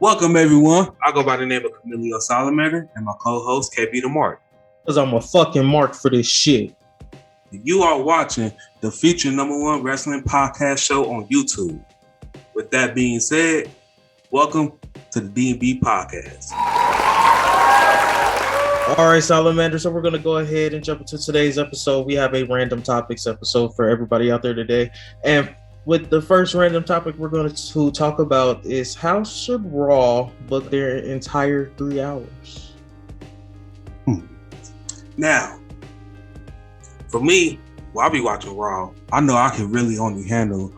Welcome, everyone. I go by the name of Camilo Salamander and my co-host, KB the Mark. Because I'm a fucking mark for this shit. You are watching the feature #1 wrestling podcast show on YouTube. With that being said, welcome to the D&B podcast. All right, Salamander. So we're going to go ahead and jump into today's episode. We have a random topics episode for everybody out there today. And with the first random topic we're going to talk about is how should Raw book their entire 3 hours? Now, for me, while I be watching Raw, I know I can really only handle,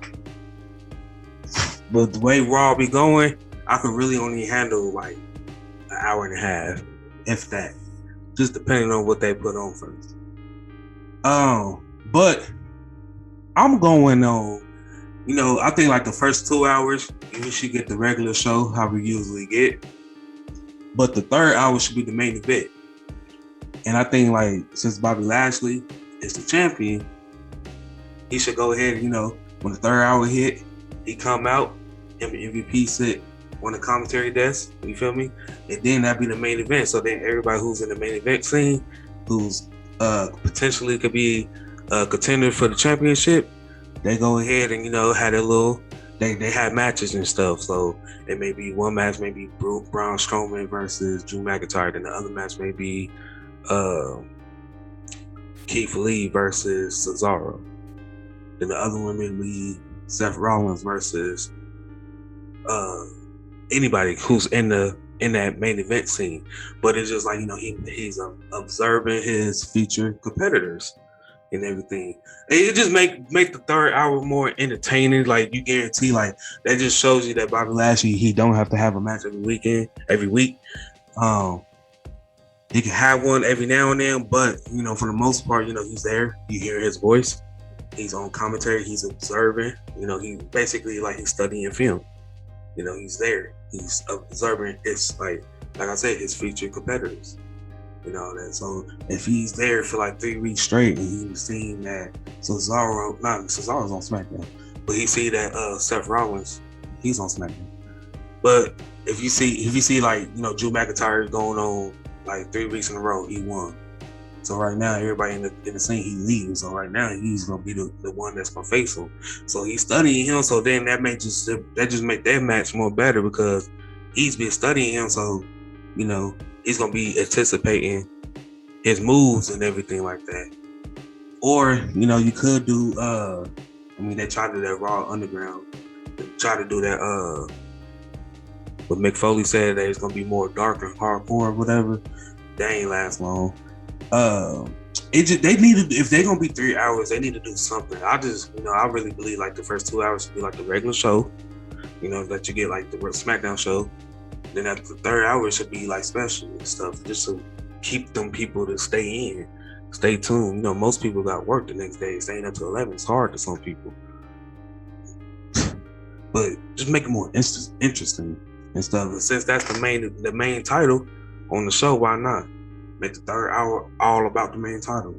but the way Raw be going, I could really only handle like an hour and a half, if that. Just depending on what they put on first. But I'm going on, I think like the first 2 hours, you should get the regular show, how we usually get. But the third hour should be the main event. And I think like since Bobby Lashley is the champion, he should go ahead, when the third hour hit, he come out, him and MVP sit on the commentary desk, you feel me? And then that'd be the main event. So then everybody who's in the main event scene, who's potentially could be a contender for the championship, they go ahead and, had a little, they had matches and stuff. So it may be one match, maybe Braun Strowman versus Drew McIntyre, then the other match may be Keith Lee versus Cesaro. Then the other one may be Seth Rollins versus anybody who's in that main event scene. But it's just like, he's observing his featured competitors and everything. And it just make the third hour more entertaining. Like, you guarantee, like, that just shows you that Bobby Lashley, he don't have to have a match every week. He can have one every now and then, but, for the most part, he's there. You hear his voice. He's on commentary. He's observing. He basically, like, he's studying film. He's there. He's observing his, like I said, his featured competitors. So if he's there for like 3 weeks straight and he's seeing that Cesaro's on SmackDown, but he see that Seth Rollins, he's on SmackDown. But if you see like, Drew McIntyre going on like 3 weeks in a row, he won. So right now, everybody in the scene, he leaves. So right now, he's gonna be the one that's gonna face him. So he's studying him. So then that just make that match more better because he's been studying him. So he's gonna be anticipating his moves and everything like that. Or you could do. They tried to do that Raw Underground. They tried to do that. But Mick Foley said that it's gonna be more dark and hardcore or whatever. That ain't last long. They needed, if they're gonna be 3 hours, they need to do something. I really believe like the first 2 hours should be like the regular show, that you get like the SmackDown show. Then after the third hour should be like special and stuff, just to keep them people to stay tuned. Most people got work the next day. Staying up to 11 is hard to some people, but just make it more interesting and stuff. And since that's the main title on the show, why not make the third hour all about the main title?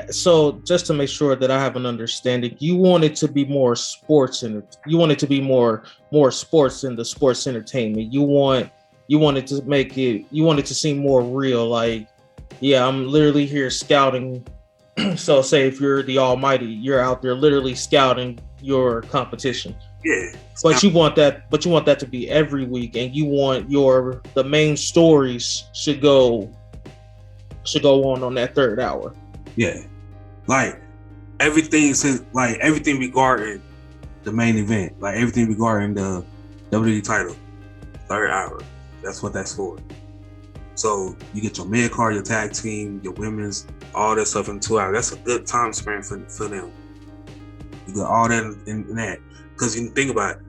So just to make sure that I have an understanding, you want it to be more sports, and you want it to be more sports in the sports entertainment. You want it to make it. You want it to seem more real. Like, yeah, I'm literally here scouting. So say if you're the Almighty, you're out there literally scouting your competition. Yeah. But you want that to be every week, and you want the main stories should go on that third hour. Yeah. Like everything regarding the main event, like everything regarding the WWE title, third hour. That's what that's for. So you get your mid card, your tag team, your women's, all that stuff in 2 hours. That's a good time span for them. You got all that in that. Because you can think about it,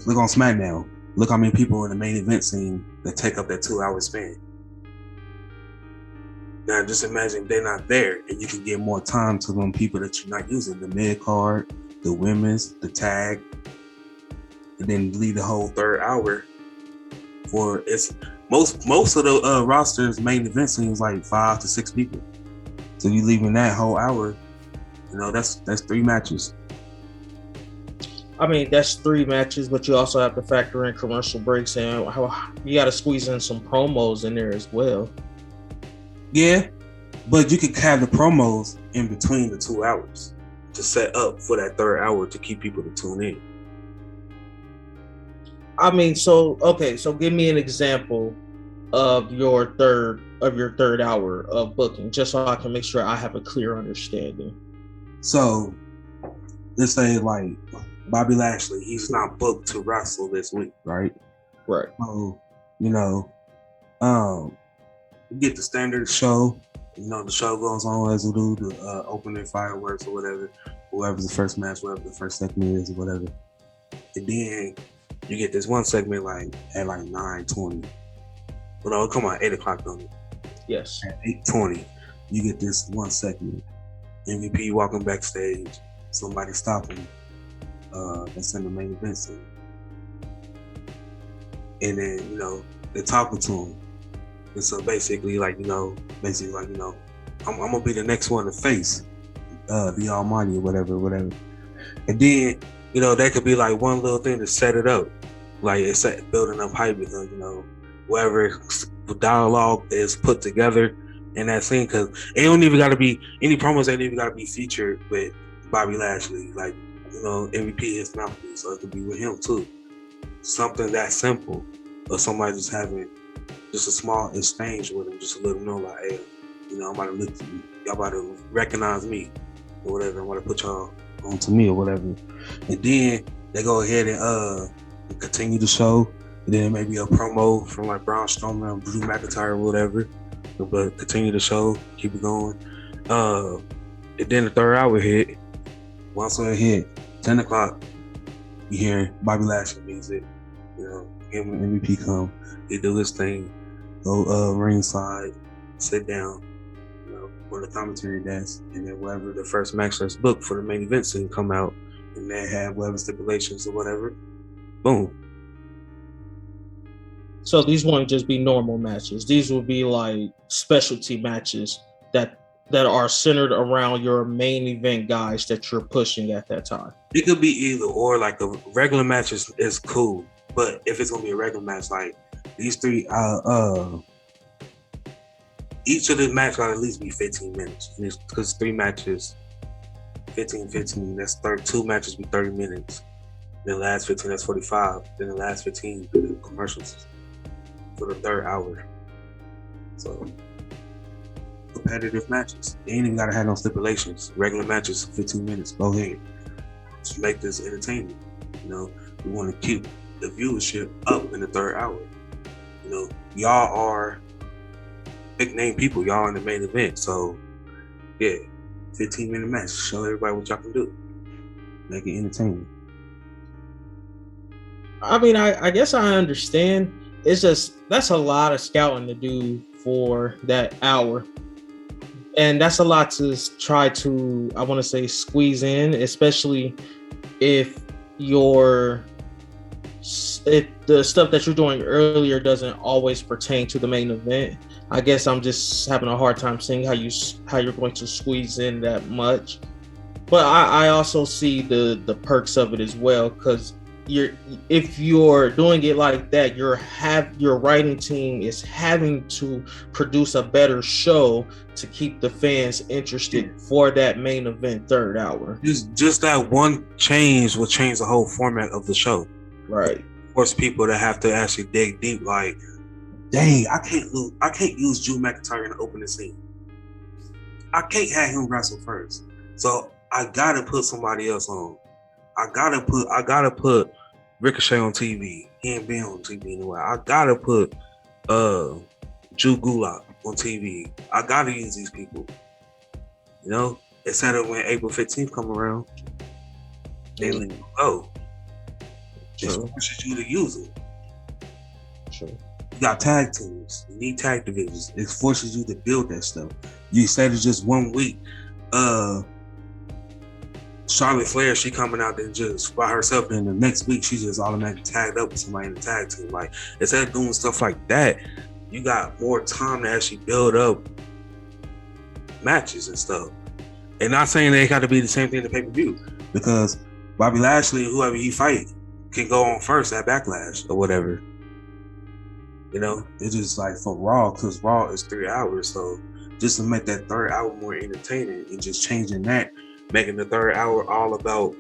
look on SmackDown. Look how many people in the main event scene that take up that 2 hour span. Now just imagine they're not there and you can get more time to them people that you're not using. The mid card, the women's, the tag, and then leave the whole third hour for it's most of the roster's main event seems like 5 to 6 people. So you leaving that whole hour, that's 3 matches. I mean, that's 3 matches, but you also have to factor in commercial breaks and how you got to squeeze in some promos in there as well. Yeah, but you could have the promos in between the 2 hours to set up for that third hour to keep people to tune in. I mean, so give me an example of your third hour of booking, just so I can make sure I have a clear understanding. So let's say like Bobby Lashley, he's not booked to wrestle this week, right? Right. So, you get the standard show. The show goes on as we do the opening fireworks or whatever. Whoever's the first match, whatever the first segment is or whatever. And then you get this one segment like at like 9:20. But no, come on, 8 o'clock on it. Yes. At 8:20, you get this one segment. MVP walking backstage, somebody stopping. That's in the main event scene. And then, they're talking to him. And so basically, I'm gonna be the next one to face the Almighty or whatever. And then, that could be like one little thing to set it up. Like it's building up hype because, whatever dialogue is put together in that scene, because it don't even gotta be any promos ain't even gotta be featured with Bobby Lashley. Like, MVP is mouthpiece, so it could be with him too. Something that simple. Or somebody just having just a small exchange with him, just to let him know, like, hey, I'm about to look at you. Y'all about to recognize me or whatever. I'm about to put y'all on to me or whatever. And then they go ahead and continue the show. And then maybe a promo from like Braun Strowman or Drew McIntyre or whatever. But continue the show, keep it going. And then the third hour hit. Once it hit, 10 o'clock, you hear Bobby Lashley music. Him and MVP come, he do his thing, go ringside, sit down, on the commentary desk, and then whatever the first match that's booked for the main event scene come out, and they have whatever stipulations or whatever, boom. So these won't just be normal matches. These will be like specialty matches that are centered around your main event guys that you're pushing at that time. It could be either or. Like a regular match is cool. But if it's gonna be a regular match, like these three, each of the match got at least be 15 minutes. Because 3 matches, 15. That's 2 matches be 30 minutes. Then the last 15, that's 45. Then the last 15, the commercials for the third hour. So competitive matches. They ain't even gotta have no stipulations. Regular matches, 15 minutes. Go ahead. Just make this entertaining. We want to keep the viewership up in the third hour. Y'all are big name people. Y'all in the main event. So, yeah, 15-minute match. Show everybody what y'all can do. Make it entertaining. I mean, I guess I understand. It's just, that's a lot of scouting to do for that hour. And that's a lot to try to, I want to say, squeeze in, especially if the stuff that you're doing earlier doesn't always pertain to the main event. I guess I'm just having a hard time seeing how you're going to squeeze in that much. But I also see the perks of it as well, because if you're doing it like that, your writing team is having to produce a better show to keep the fans interested for that main event third hour. Just that one change will change the whole format of the show. Right. Force people to have to actually dig deep. Like, dang, I can't use Drew McIntyre in the opening scene. I can't have him wrestle first. So I gotta put somebody else on. I gotta put Ricochet on TV. He ain't been on TV in a while. I gotta put Drew Gulak on TV. I gotta use these people. Instead of when April 15th come around, they let you go. It forces you to use it. Sure. You got tag teams. You need tag divisions. It forces you to build that stuff. You instead of just 1 week, Charlotte Flair, she coming out there just by herself, and the next week she just automatically tagged up with somebody in the tag team. Like, instead of doing stuff like that, you got more time to actually build up matches and stuff. And not saying they got to be the same thing in the pay-per-view, because Bobby Lashley, whoever he fight, can go on first at Backlash or whatever. You know, it's just like for Raw, because Raw is 3 hours. So just to make that third hour more entertaining and just changing that, making the third hour all about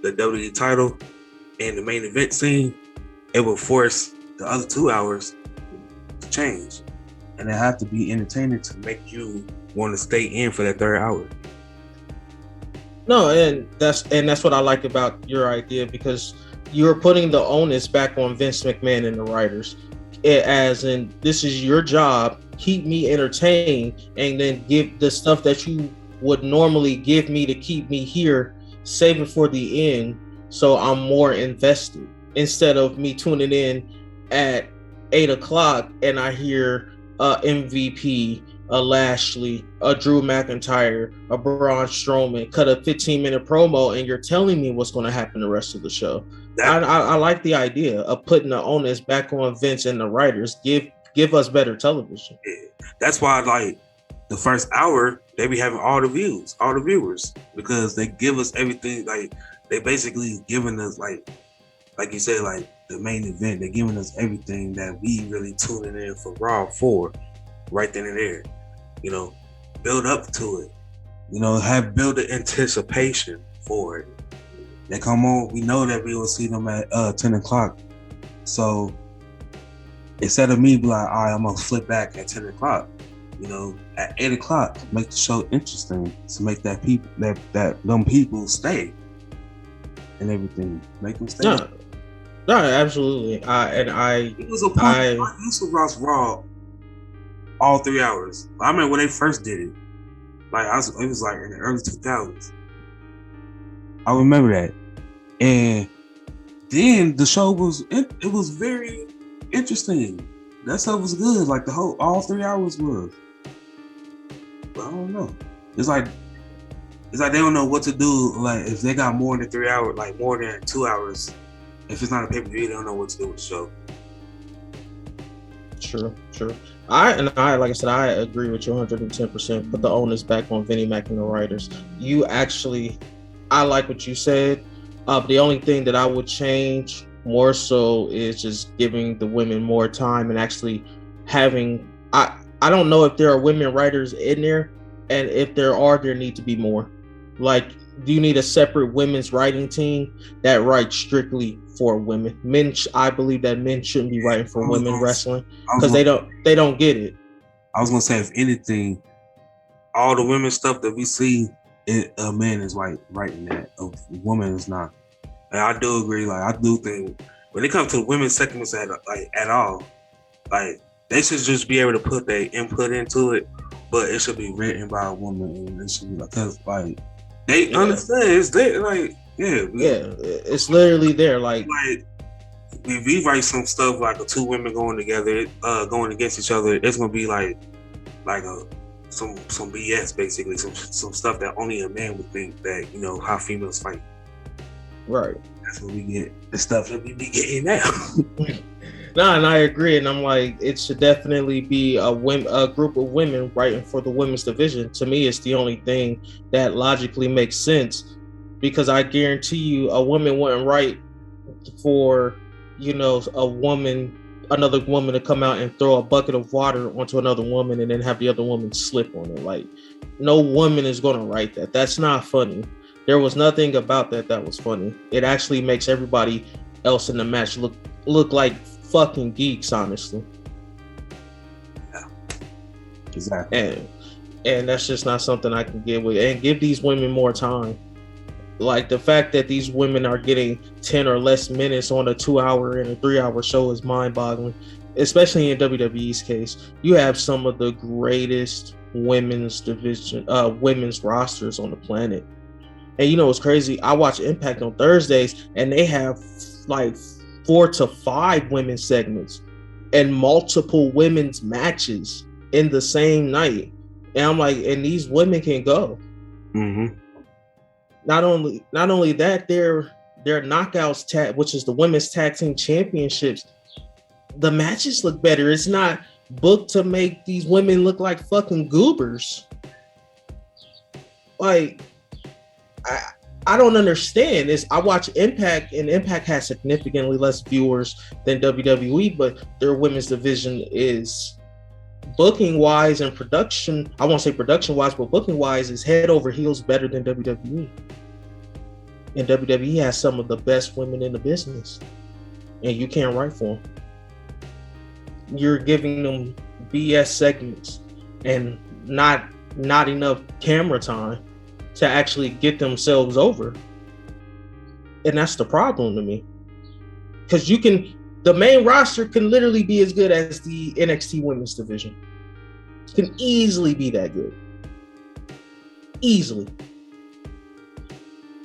the WWE title and the main event scene, it will force the other 2 hours to change. And it have to be entertaining to make you want to stay in for that third hour. No, and that's what I like about your idea, because you're putting the onus back on Vince McMahon and the writers. As in, this is your job, keep me entertained, and then give the stuff that you would normally give me to keep me here, save it for the end, so I'm more invested, instead of me tuning in at 8 o'clock and I hear MVP, a Lashley, a Drew McIntyre, a Braun Strowman cut a 15-minute promo, and you're telling me what's going to happen the rest of the show. I like the idea of putting the onus back on Vince and the writers. Give us better television. Yeah. That's why, like, the first hour, they be having all the viewers, because they give us everything. Like, they basically giving us, like you said, like the main event. They're giving us everything that we really tuning in for Raw for, right then and there. You know, build up to it. You know, build the anticipation for it. They come on, we know that we will see them at 10 o'clock. So instead of me be like, all right, I'm gonna flip back at 10 o'clock, you know, at 8 o'clock, make the show interesting to make that them people stay and everything. Make them stay. No, absolutely. It was a point I used to watch Raw all 3 hours. I remember when they first did it. Like it was like in the early 2000s. I remember that. And then the show was very interesting. That stuff was good. Like all 3 hours was. But I don't know. It's like they don't know what to do. Like if they got more than 3 hours, like more than 2 hours, if it's not a pay-per-view, they don't know what to do with the show. True. I like I said, I agree with you 110%. Put the onus back on Vinnie Mac and the writers. I like what you said. The only thing that I would change more so is just giving the women more time and actually having. I don't know if there are women writers in there, and if there are, there need to be more. Like, do you need a separate women's writing team that writes strictly for women? I believe that men shouldn't be writing for women wrestling, because they don't get it. I was gonna say, if anything, all the women stuff that we see, a man is writing that. A woman is not. And I do agree. Like, I do think when it comes to women's segments at all, like, they should just be able to put their input into it, but it should be written by a woman, and it should be like, cause like they understand it's there. Like, it's literally there. Like if we write some stuff like the two women going together, going against each other, it's gonna be like some BS, basically, some stuff that only a man would think, that, you know, how females fight. Right. That's what we get. The stuff that we be getting now. No, and I agree, and I'm like, it should definitely be a group of women writing for the women's division. To me, it's the only thing that logically makes sense, because I guarantee you, a woman wouldn't write for, you know, another woman to come out and throw a bucket of water onto another woman and then have the other woman slip on it. Like, no woman is going to write that. That's not funny. There was nothing about that was funny. It actually makes everybody else in the match look like fucking geeks, honestly. Yeah, exactly. And that's just not something I can get with. And give these women more time. Like, the fact that these women are getting 10 or less minutes on a 2-hour and a 3-hour show is mind-boggling, especially in WWE's case. You have some of the greatest women's rosters on the planet. And you know what's crazy? I watch Impact on Thursdays, and they have like 4 to 5 women's segments and multiple women's matches in the same night. And I'm like, and these women can go. Mm-hmm. Not only that, their knockouts which is the women's tag team championships, the matches look better. It's not booked to make these women look like fucking goobers. Like, I don't understand is I watch Impact, and Impact has significantly less viewers than WWE, but their women's division is booking wise and production. I won't say production wise, but booking wise is head over heels better than WWE. And WWE has some of the best women in the business, and you can't write for them. You're giving them BS segments and not enough camera time to actually get themselves over. And that's the problem to me. Because the main roster can literally be as good as the NXT women's division. It can easily be that good. Easily.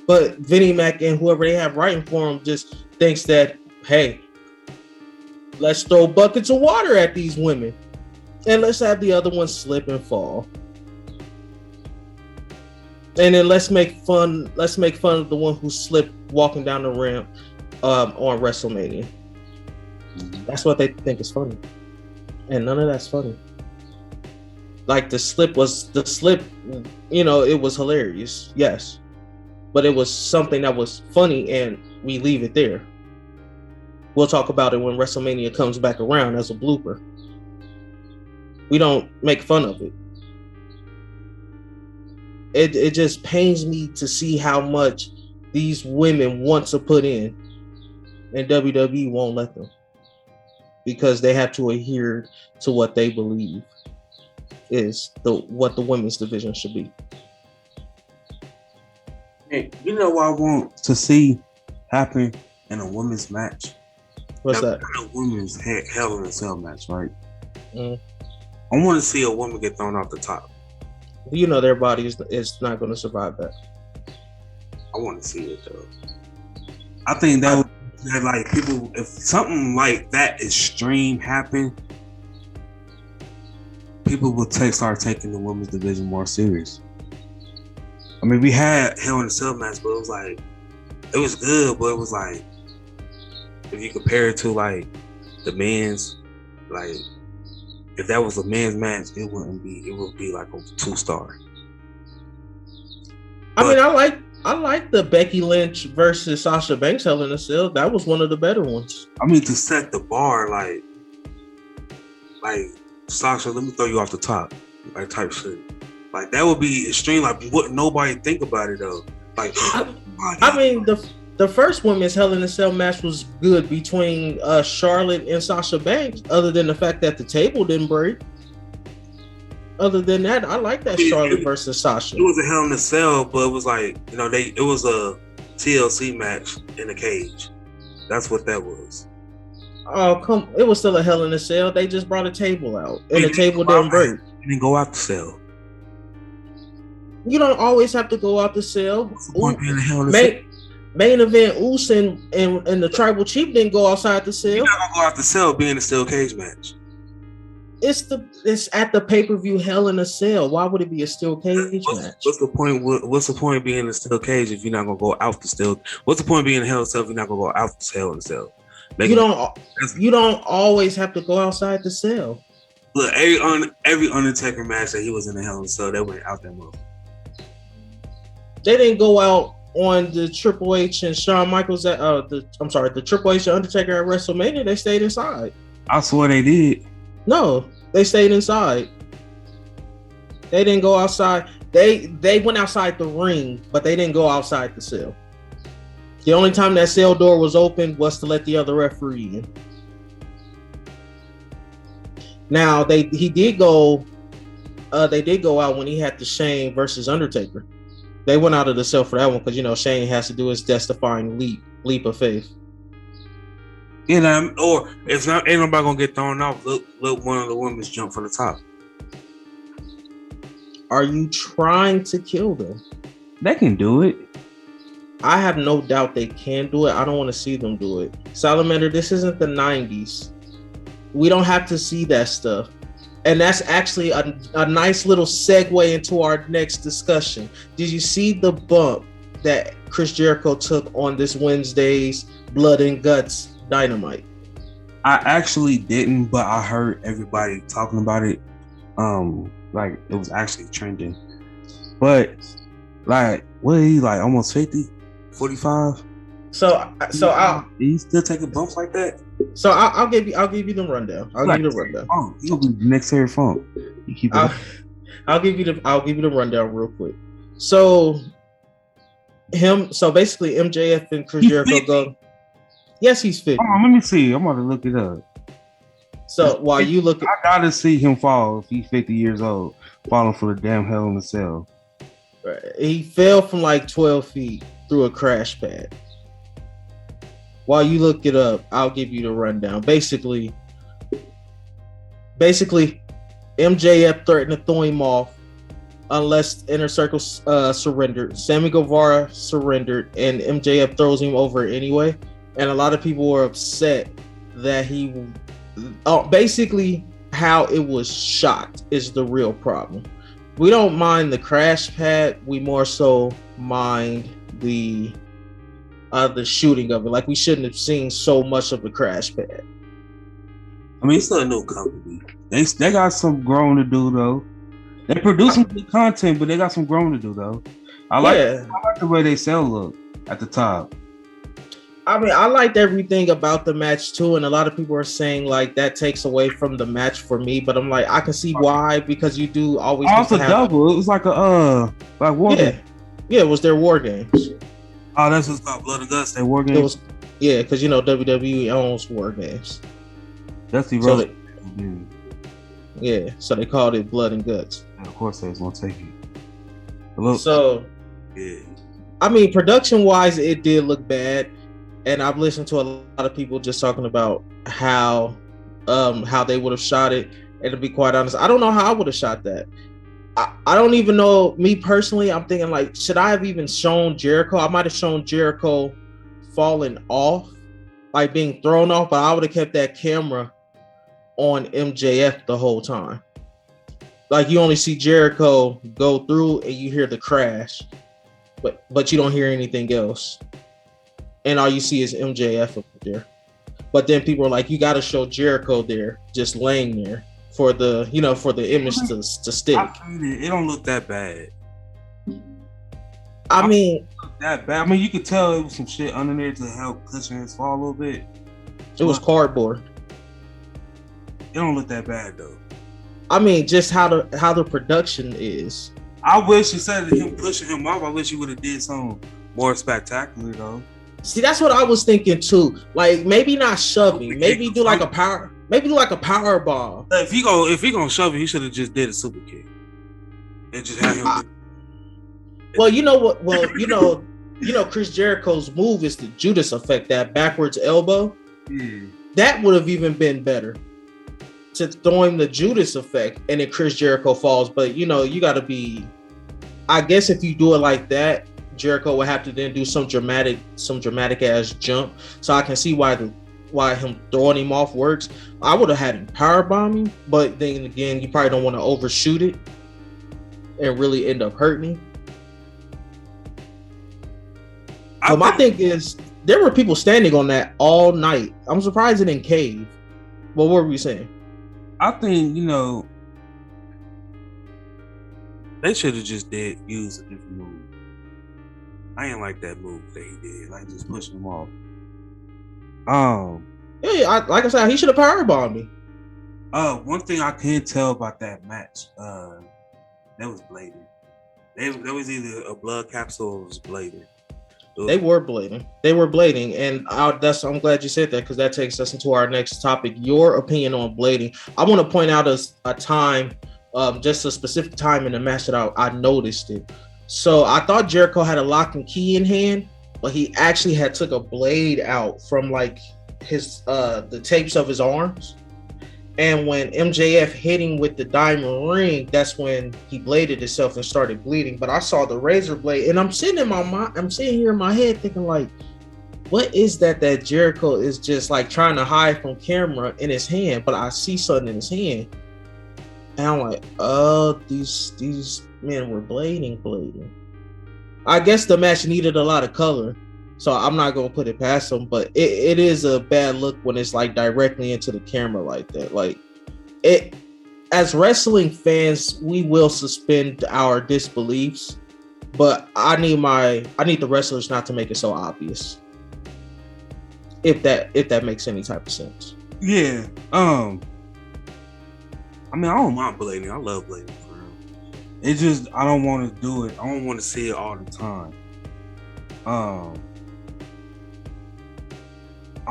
But Vinnie Mac and whoever they have writing for him just thinks that, hey, let's throw buckets of water at these women. And let's have the other ones slip and fall. And then let's make fun of the one who slipped walking down the ramp on WrestleMania. That's what they think is funny. And none of that's funny. Like the slip, it was hilarious, yes. But it was something that was funny, and we leave it there. We'll talk about it when WrestleMania comes back around as a blooper. We don't make fun of it. It just pains me to see how much these women want to put in, and WWE won't let them because they have to adhere to what they believe is what the women's division should be. Hey, you know what I want to see happen in a women's match? What's that? A women's Hell in a Cell match, right? Mm. I want to see a woman get thrown off the top. You know their body is not going to survive that. I want to see it though. I think that would like people. If something like that extreme happened, people will start taking the women's division more serious. I mean, we had Hell in a Cell match, but it was good, but it was like, if you compare it to like the men's, like if that was a men's match, it would be like a 2-star. I mean, I like the Becky Lynch versus Sasha Banks Hell in a Cell. That was one of the better ones. I mean, to set the bar, like Sasha, let me throw you off the top, like type shit. Like that would be extreme. Like what nobody think about it though. Like I mean the first women's Hell in a Cell match was good between Charlotte and Sasha Banks. Other than the fact that the table didn't break. Other than that, I like that Charlotte versus Sasha. It was a Hell in a Cell, but it was like it was a TLC match in a cage. That's what that was. Oh it was still a Hell in a Cell. They just brought a table out, and the table didn't break. You didn't go out the cell. You don't always have to go out the cell. What's the point being a Hell in a Cell? Main event Uso and the Tribal Chief didn't go outside the cell. You're not gonna go out the cell being a steel cage match. It's at the pay-per-view Hell in a Cell. Why would it be a steel cage match? What's the point? What's the point of being in a steel cage if you're not gonna go out the steel? What's the point of being in Hell in a Cell if you're not gonna go out the Hell in a Cell? You don't always have to go outside the cell. Look, every Undertaker match that he was in the Hell in a Cell, they went out that month. They didn't go out on the Triple H and Shawn Michaels the Triple H and Undertaker at WrestleMania. They stayed inside. I swear they did. No, they stayed inside. They didn't go outside. They went outside the ring, but they didn't go outside the cell. The only time that cell door was open was to let the other referee in. Now they did go out when he had the Shane versus Undertaker. They went out of the cell for that one because Shane has to do his death-defying leap of faith. Or if not, ain't nobody gonna get thrown off. Look, one of the women's jump from the top. Are you trying to kill them? They can do it. I have no doubt they can do it. I don't want to see them do it. Salamander, this isn't the 90s. We don't have to see that stuff. And that's actually a nice little segue into our next discussion. Did you see the bump that Chris Jericho took on this Wednesday's Blood and Guts Dynamite? I actually didn't, but I heard everybody talking about it. Like it was actually trending. But like, what is he like? Almost 50? 45. So I'll He's still taking bumps like that. So I'll give you the rundown. I'll give you the rundown. Oh, you'll be the next Terry Funk. You keep it. I'll give you the rundown real quick. So basically MJF and Chris Jericho go. Yes, he's 50. Hold on, let me see. I'm gonna look it up. So while you look, I gotta see him fall if he's 50 years old, falling for the damn Hell in a Cell. He fell from like 12 feet through a crash pad. While you look it up, I'll give you the rundown. Basically, MJF threatened to throw him off unless Inner Circle surrendered. Sammy Guevara surrendered, and MJF throws him over anyway. And a lot of people were upset that he basically how it was shot is the real problem. We don't mind the crash pad. We more so mind the shooting of it. Like, we shouldn't have seen so much of the crash pad. I mean, it's still a new company. They got some growing to do though. They produce some good content, but they got some growing to do though. I like the way they sell look at the top. I mean, I liked everything about the match too, and a lot of people are saying like that takes away from the match for me. But I'm like, I can see why, because you do always. Also, double. It was like a like war game. Yeah, it was their war games. Oh, that's what's called Blood and Guts. They war games. Because WWE owns war games. That's the so they called it Blood and Guts. And of course, they was gonna take it. I mean, production wise, it did look bad. And I've listened to a lot of people just talking about how they would have shot it. And to be quite honest, I don't know how I would have shot that. I don't even know. Me personally, I'm thinking like, should I have even shown Jericho? I might have shown Jericho falling off, like being thrown off, but I would have kept that camera on MJF the whole time. Like, you only see Jericho go through and you hear the crash, but you don't hear anything else. And all you see is MJF up there. But then people are like, you got to show Jericho there, just laying there for the image to stick. It don't look that bad. I mean, that bad. I mean, you could tell it was some shit under there to help cushion his fall a little bit. It was cardboard. It don't look that bad though. I mean, just how the production is. I wish instead of him pushing him off, I wish you would have did something more spectacular though. See, that's what I was thinking too. Like, maybe not shoving. Maybe do like a power bomb. If he gonna shove it, he should have just did a super kick and just had him. Well, you know what? Well, you know, Chris Jericho's move is the Judas effect, that backwards elbow. Yeah. That would have even been better to throw him the Judas effect, and then Chris Jericho falls. But you got to be. I guess if you do it like that, Jericho would have to then do some dramatic ass jump. So I can see why him throwing him off works. I would have had him powerbomb him, but then again, you probably don't want to overshoot it and really end up hurting him. But my thing is, there were people standing on that all night. I'm surprised it didn't cave. Well, what were we saying? I think, they should have just used a different move. I ain't like that move that he did, like just pushing him off. Like I said, he should have powerbombed me. One thing I can tell about that match, that was blading. There was either a blood capsule or it was blading. They were blading, and I'm glad you said that, because that takes us into our next topic. Your opinion on blading. I want to point out a time, just a specific time in the match that I noticed it. So I thought Jericho had a lock and key in hand, but he actually had took a blade out from like his the tapes of his arms. And when MJF hit him with the diamond ring, that's when he bladed himself and started bleeding. But I saw the razor blade, and I'm sitting here in my head thinking like, what is that Jericho is just like trying to hide from camera in his hand? But I see something in his hand, and I'm like, oh, these men were blading. I guess the match needed a lot of color, so I'm not gonna put it past them. But it is a bad look when it's like directly into the camera like that. Like, as wrestling fans, we will suspend our disbeliefs but I need the wrestlers not to make it so obvious. If that makes any type of sense. Yeah. I mean, I don't mind blading. I love blading for real. It's just I don't want to do it. I don't want to see it all the time. I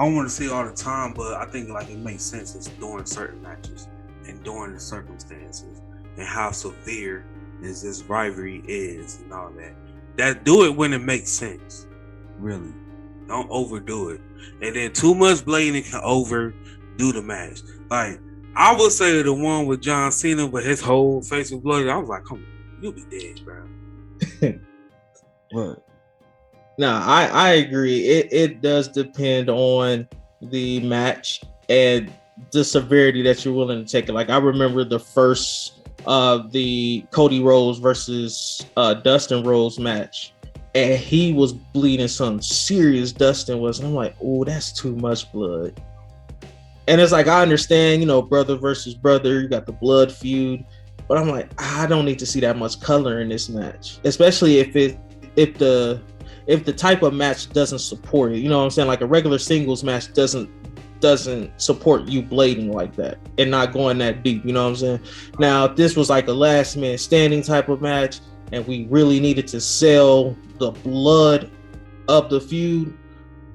don't want to see it all the time, but I think like it makes sense. It's during certain matches and during the circumstances and how severe is this rivalry is and all that. That do it when it makes sense. Really, don't overdo it. And then too much blading can overdo the match. Like I would say the one with John Cena, but his whole face was bloody. I was like, come on, you'll be dead, bro. What? No, I agree. It does depend on the match and the severity that you're willing to take it. Like I remember the first the Cody Rhodes versus Dustin Rhodes match, and he was bleeding some serious. Dustin was, and I'm like, oh, that's too much blood. And it's like I understand, brother versus brother, you got the blood feud, but I'm like, I don't need to see that much color in this match, especially if the type of match doesn't support it. You know what I'm saying? Like a regular singles match doesn't support you blading like that and not going that deep. You know what I'm saying? Now, if this was like a last man standing type of match and we really needed to sell the blood of the feud,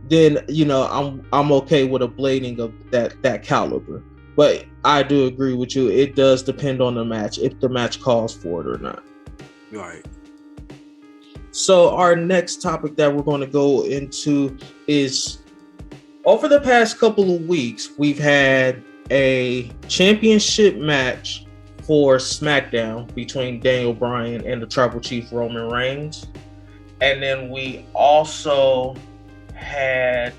then I'm okay with a blading of that caliber. But I do agree with you. It does depend on the match, if the match calls for it or not. Right. So our next topic that we're going to go into is, over the past couple of weeks, we've had a championship match for SmackDown between Daniel Bryan and the Tribal Chief Roman Reigns. And then we also had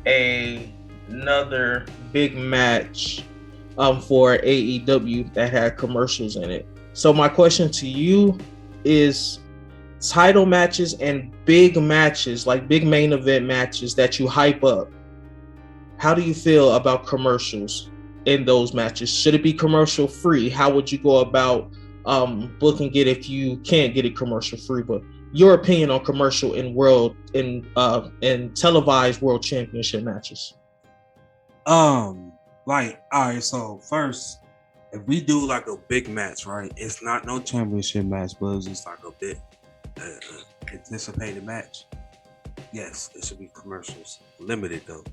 another big match for AEW that had commercials in it. So my question to you is, title matches and big matches, like big main event matches that you hype up, how do you feel about commercials in those matches? Should it be commercial free? How would you go about booking it if you can't get it commercial free? But your opinion on commercial in televised world championship matches. Like, all right, so first, if we do like a big match, right? It's not no championship match, but it's just like a bit anticipated match. Yes, it should be commercials. Limited though.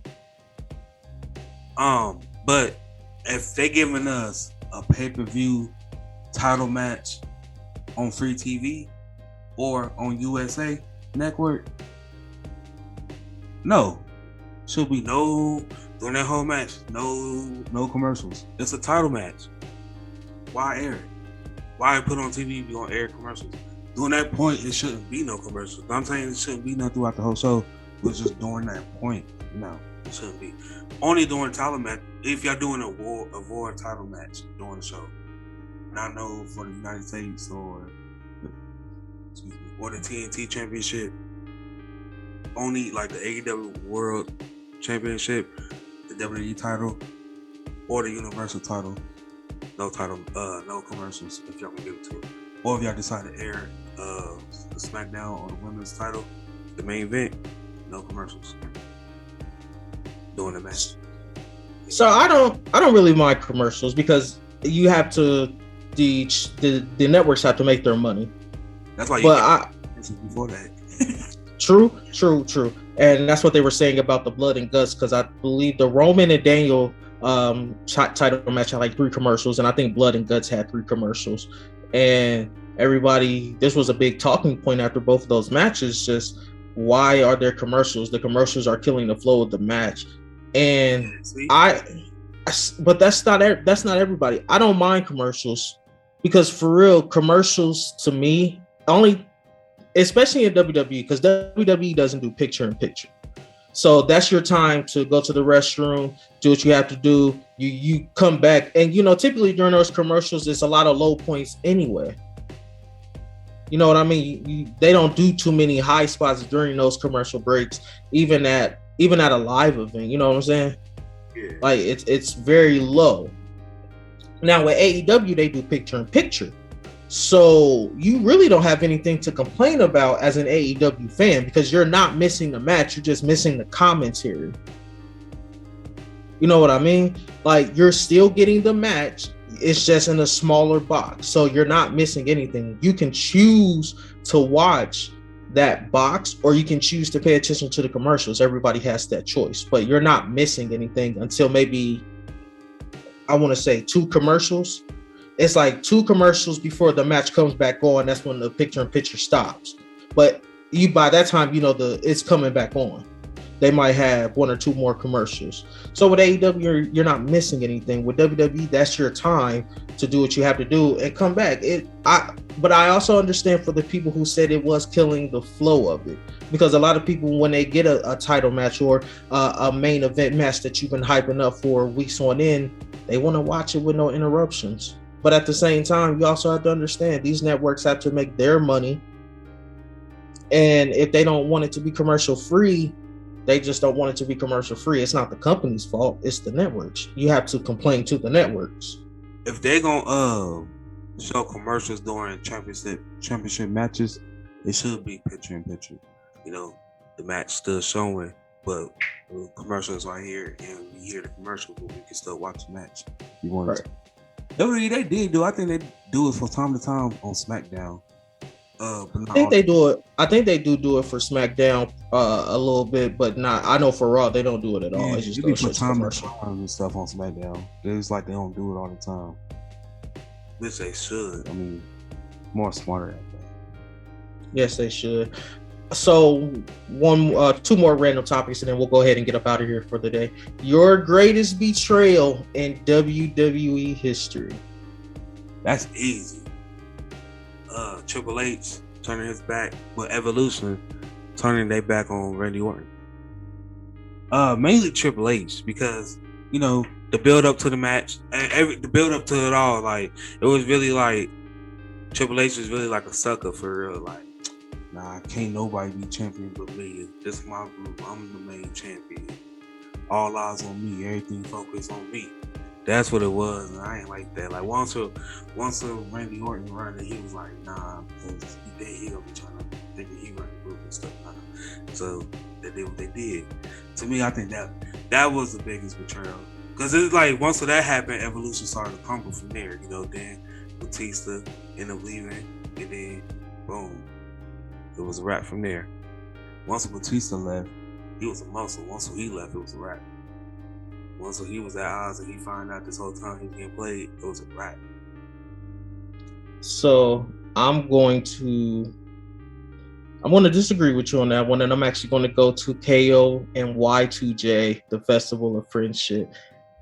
But if they giving us a pay-per-view title match on free TV or on USA Network, no. Should be no during that whole match. No commercials. It's a title match. Why air it? Why put on TV if you gonna air commercials? During that point, it shouldn't be no commercials. I'm saying it shouldn't be none throughout the whole show. But just during that point, no, it shouldn't be. Only during title match, if y'all doing a war title match during the show. Not no for the United States or the TNT Championship. Only like the AEW World Championship, the WWE title, or the Universal title. No commercials if y'all can give it to it. Or if y'all decide to air the SmackDown or the women's title, the main event, no commercials during the match. So I don't really mind commercials because you have to the networks have to make their money. That's why you get before that. True. And that's what they were saying about the blood and guts, because I believe the Roman and Daniel title match had like 3 commercials, and I think blood and guts had 3 commercials. And this was a big talking point after both of those matches. Just why are there commercials? The commercials are killing the flow of the match. And but that's not everybody. I don't mind commercials because for real, commercials to me only, especially in WWE, because WWE doesn't do picture in picture. So that's your time to go to the restroom, do what you have to do. You come back, and typically during those commercials, it's a lot of low points anyway. You know what I mean? They don't do too many high spots during those commercial breaks, even at a live event. You know what I'm saying? Yeah. Like it's very low. Now with AEW, they do picture in picture, So you really don't have anything to complain about as an AEW fan because you're not missing the match, you're just missing the commentary. You know what I mean? Like, you're still getting the match, it's just in a smaller box. So you're not missing anything. You can choose to watch that box or you can choose to pay attention to the commercials. Everybody has that choice, but you're not missing anything until maybe, I want to say, 2 commercials. It's like 2 commercials before the match comes back on. That's when the picture-in-picture stops. But you, by that time, you know it's coming back on. They might have 1 or 2 more commercials. So with AEW, you're not missing anything. With WWE, that's your time to do what you have to do and come back. But I also understand for the people who said it was killing the flow of it, because a lot of people, when they get a title match or a main event match that you've been hyping up for weeks on end, they want to watch it with no interruptions. But at the same time, you also have to understand these networks have to make their money. And if they don't want it to be commercial free, they just don't want it to be commercial free. It's not the company's fault. It's the networks. You have to complain to the networks. If they're gonna show commercials during championship matches, it should be picture in picture. You know, the match still showing, but the commercials right here, and we hear the commercial, but we can still watch the match. You want right. They did do. I think they do it from time to time on SmackDown. I think they do it. I think they do it for SmackDown a little bit, but not. I know for Raw they don't do it at all. Yeah, it's just they put time to time and stuff on SmackDown. It's like they don't do it all the time, which they should. I mean, more smarter at that. Yes, they should. So 2 more random topics, and then we'll go ahead and get up out of here for the day. Your greatest betrayal in WWE history. That's easy. Triple H turning his back, but Evolution turning their back on Randy Orton. Mainly Triple H, because you know the build up to the match and the build up to it all, like it was really like Triple H was really like a sucker for real. Like, nah, can't nobody be champion but me. This is my group. I'm the main champion. All eyes on me. Everything focused on me. That's what it was, and I ain't like that. Like once Randy Orton run it, he was like, nah, because he gonna be trying to think he run the group and stuff. So they did what they did. To me, I think that was the biggest betrayal, because it's like once that happened, Evolution started to crumble from there. You know, then Batista ended up leaving, and then boom, it was a wrap from there. Once Batista left, he was a muscle. Once he left, it was a wrap. Once he was at odds and he found out this whole time he was getting played, it was a wrap. So I'm going to disagree with you on that one, and I'm actually going to go to KO and Y2J, the Festival of Friendship.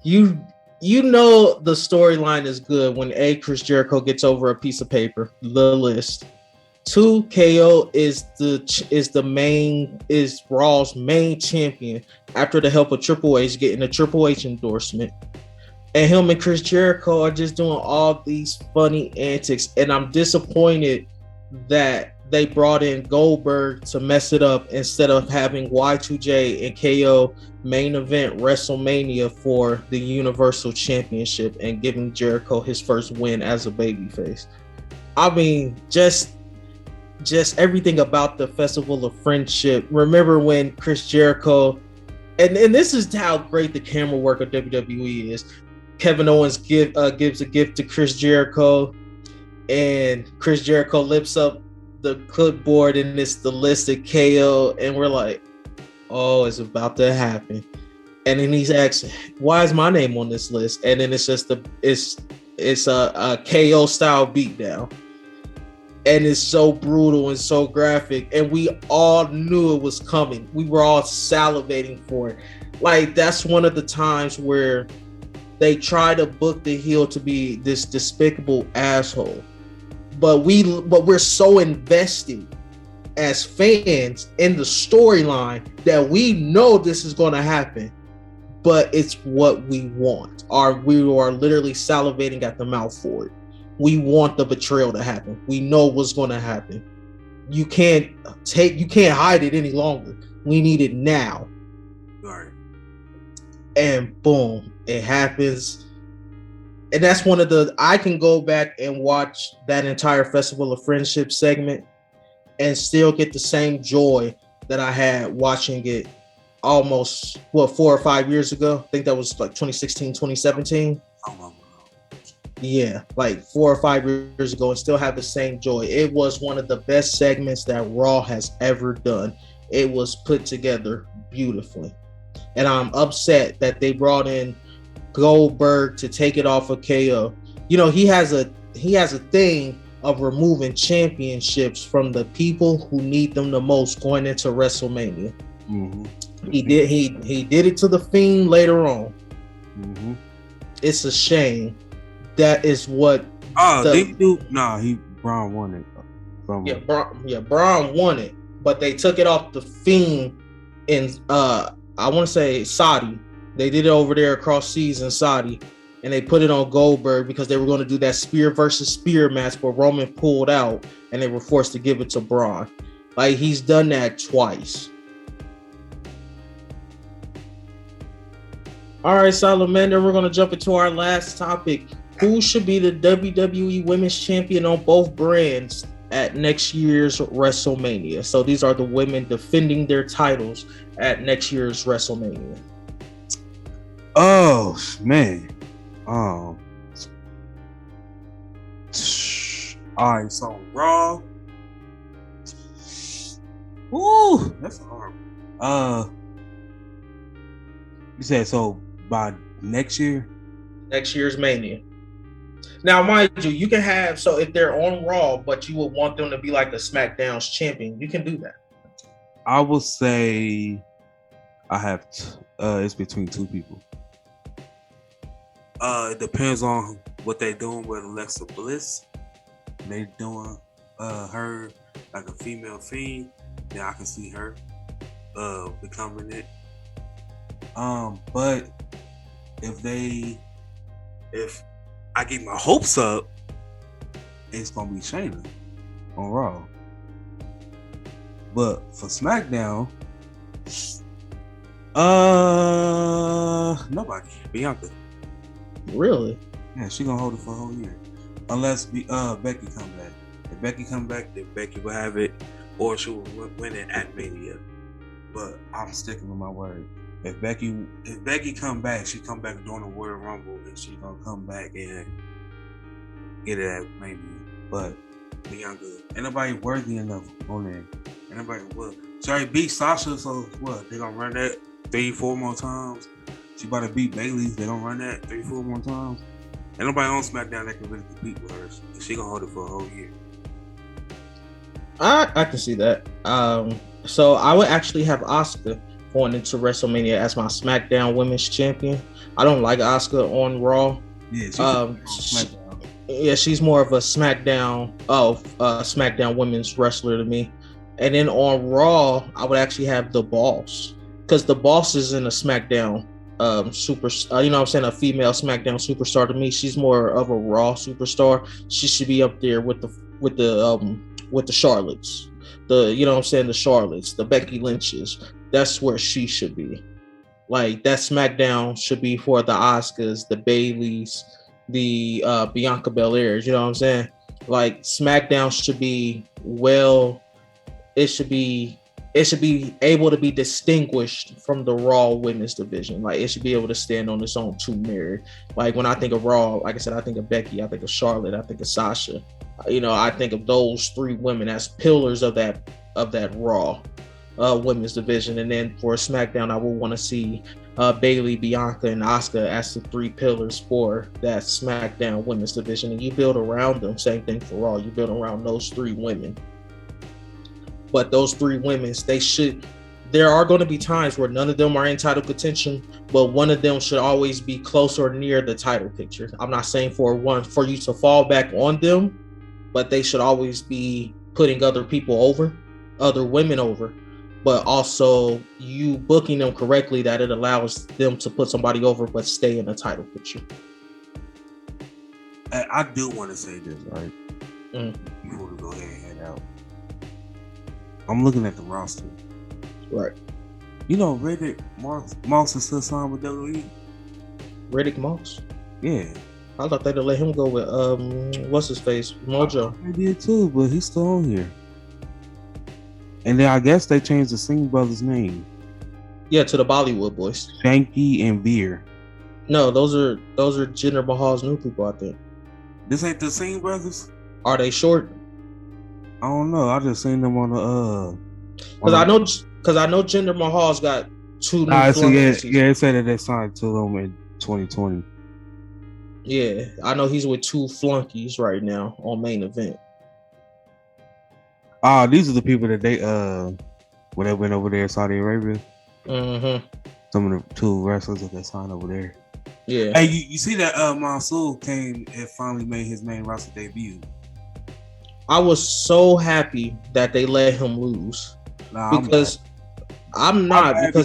You know the storyline is good when Chris Jericho gets over a piece of paper, the list. 2, KO is Raw's main champion after the help of Triple H getting a Triple H endorsement. And him and Chris Jericho are just doing all these funny antics. And I'm disappointed that they brought in Goldberg to mess it up instead of having Y2J and KO main event WrestleMania for the Universal Championship and giving Jericho his first win as a babyface. I mean, just everything about the Festival of Friendship. Remember when Chris Jericho, and this is how great the camera work of WWE is. Kevin Owens gives a gift to Chris Jericho, and Chris Jericho lifts up the clipboard, and it's the list of KO, and we're like, oh, it's about to happen. And then he's asking, why is my name on this list? And then it's just it's a KO style beatdown. And it's so brutal and so graphic. And we all knew it was coming. We were all salivating for it. Like, that's one of the times where they try to book the heel to be this despicable asshole. But we're so invested as fans in the storyline that we know this is going to happen. But it's what we want. We are literally salivating at the mouth for it. We want the betrayal to happen. We know what's going to happen. You can't hide it any longer. We need it now. Right. And boom, it happens. and that's one of the I can go back and watch that entire Festival of Friendship segment and still get the same joy that I had watching it almost 4 or 5 years ago. I think that was like 2016, 2017. Yeah, like 4 or 5 years ago, and still have the same joy. It was one of the best segments that Raw has ever done. It was put together beautifully. And I'm upset that they brought in Goldberg to take it off of KO. You know, he has a thing of removing championships from the people who need them the most going into WrestleMania. Mm-hmm. He did it to the Fiend later on. Mm-hmm. It's a shame. That is what. Braun won it. Braun won it, but they took it off the Fiend in I want to say Saudi. They did it over there across seas in Saudi, and they put it on Goldberg because they were going to do that spear versus spear match, but Roman pulled out, and they were forced to give it to Braun. Like, he's done that twice. All right, Salamander, we're going to jump into our last topic. Who should be the WWE Women's Champion on both brands at next year's WrestleMania? So these are the women defending their titles at next year's WrestleMania. Oh, man. All right, so Raw. Ooh, that's hard. You said so by next year? Next year's Mania. Now, mind you, you can have, so if they're on Raw, but you would want them to be like the SmackDown's champion, you can do that. I will say I have, it's between two people. It depends on what they're doing with Alexa Bliss. They doing her like a female Fiend, then I can see her becoming it. But if I get my hopes up, it's gonna be Shayna on Raw. But for SmackDown, nobody. Bianca. Really? Yeah, she gonna hold it for a whole year, unless Becky come back. If Becky come back, then Becky will have it, or she will win it at Mania. But I'm sticking with my word. If Becky come back, she come back during the Royal Rumble, and she gonna come back and get it at Mania. But Bianca, ain't nobody worthy enough on there. Ain't nobody will. She already beat Sasha, so what? They gonna run that 3-4 more times. She about to beat Bayley. They gonna run that 3-4 more times. Ain't nobody on SmackDown that can really compete with her. She gonna hold it for a whole year. I can see that. So I would actually have Asuka going into WrestleMania as my SmackDown Women's Champion. I don't like Asuka on Raw. Yeah, she's more of a SmackDown Women's wrestler to me. And then on Raw, I would actually have the Boss, because the Boss is in a SmackDown super. You know what I'm saying? A female SmackDown superstar to me. She's more of a Raw superstar. She should be up there with the Charlottes. You know what I'm saying? The Charlottes, the Becky Lynches. That's where she should be. Like, that SmackDown should be for the Asukas, the Baileys, the Bianca Belairs. You know what I'm saying? Like, SmackDown should be it should be able to be distinguished from the Raw Women's division. Like, it should be able to stand on its own two merit. Like, when I think of Raw, like I said, I think of Becky, I think of Charlotte, I think of Sasha. You know, I think of those three women as pillars of that Raw women's division. And then for SmackDown, I would want to see Bayley, Bianca, and Asuka as the three pillars for that SmackDown women's division. And you build around them. Same thing for Raw. You build around those three women. But those three women, there are going to be times where none of them are in title contention, but one of them should always be close or near the title picture. I'm not saying for you to fall back on them, but they should always be putting other people over, other women over, but also you booking them correctly that it allows them to put somebody over but stay in the title picture. I do want to say this, right? Before we go ahead and head out. I'm looking at the roster. Right. You know, Riddick Moss is still signed with WWE. Riddick Moss? Yeah. I thought they'd let him go with what's his face, Mojo. I did too, but he's still on here. And then I guess they changed the Singh brothers' name. Yeah, to the Bollywood boys. Shanky and Veer. No, those are Jinder Mahal's new people, I think. This ain't the Singh brothers? Are they short? I don't know. I just seen them on the Because I know Jinder Mahal's got two new flunkies. Yeah, it said that they signed to them in 2020. Yeah, I know he's with two flunkies right now on Main Event. These are the people that they when they went over there in Saudi Arabia. Mm-hmm. Some of the two wrestlers that they signed over there. Yeah. Hey, you see that Mansoor came and finally made his main roster debut. I was so happy that they let him lose. Because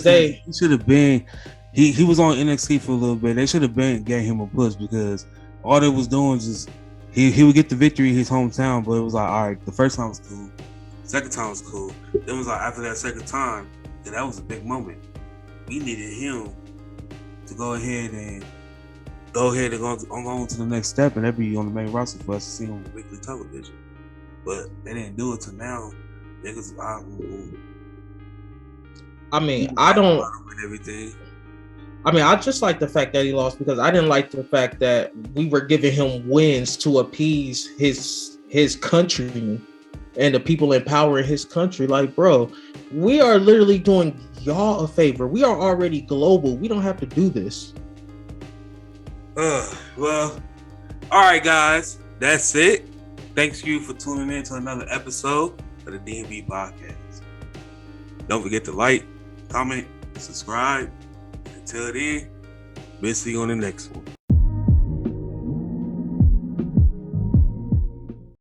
they should have been. He was on NXT for a little bit. They should have gave him a push because all they was doing is just he would get the victory in his hometown, but it was like, all right, the first time was cool, second time was cool. Then it was like after that second time, then that was a big moment. We needed him to go ahead and go on to the next step, and that be on the main roster for us to see on weekly television. But they didn't do it till now. Niggas, I just like the fact that he lost because I didn't like the fact that we were giving him wins to appease his countrymen and the people in power in his country. Like, bro, we are literally doing y'all a favor. We are already global. We don't have to do this. Well, all right, guys, that's it. Thanks you for tuning in to another episode of the DNB Podcast. Don't forget to like, comment, subscribe. Until then, we'll see you on the next one.